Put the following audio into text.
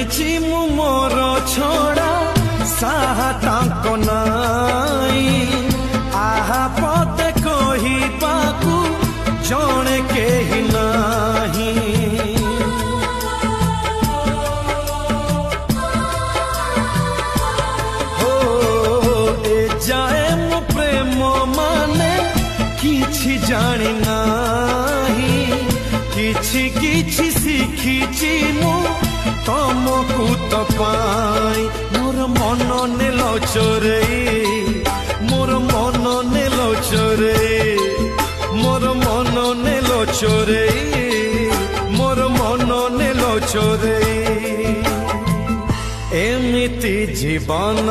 ଜାଣିଛି ମୁଁ ମୋର ଛଡ଼ା ସାହା ତାଙ୍କ ନାଇଁ ଆହା ପଦେ କହିବାକୁ ଜଣେ କେହି ନାହିଁ। ହୋ ଏ ଯାଏ ମୁଁ ପ୍ରେମ ମାନେ କିଛି ଜାଣି ନାହିଁ, କିଛି କିଛି ଶିଖିଛି ମୁଁ ତମକୁ ତ ପାଇ। ମୋର ମନ ନେଲ ଚୋରେଇ, ମୋର ମନ ନେଲ ଚୋରେଇ, ମୋର ମନ ନେଲ ଚୋରେଇ, ମୋର ମନ ନେଲ ଚୋରେଇ। ଏମିତି ଜୀବନ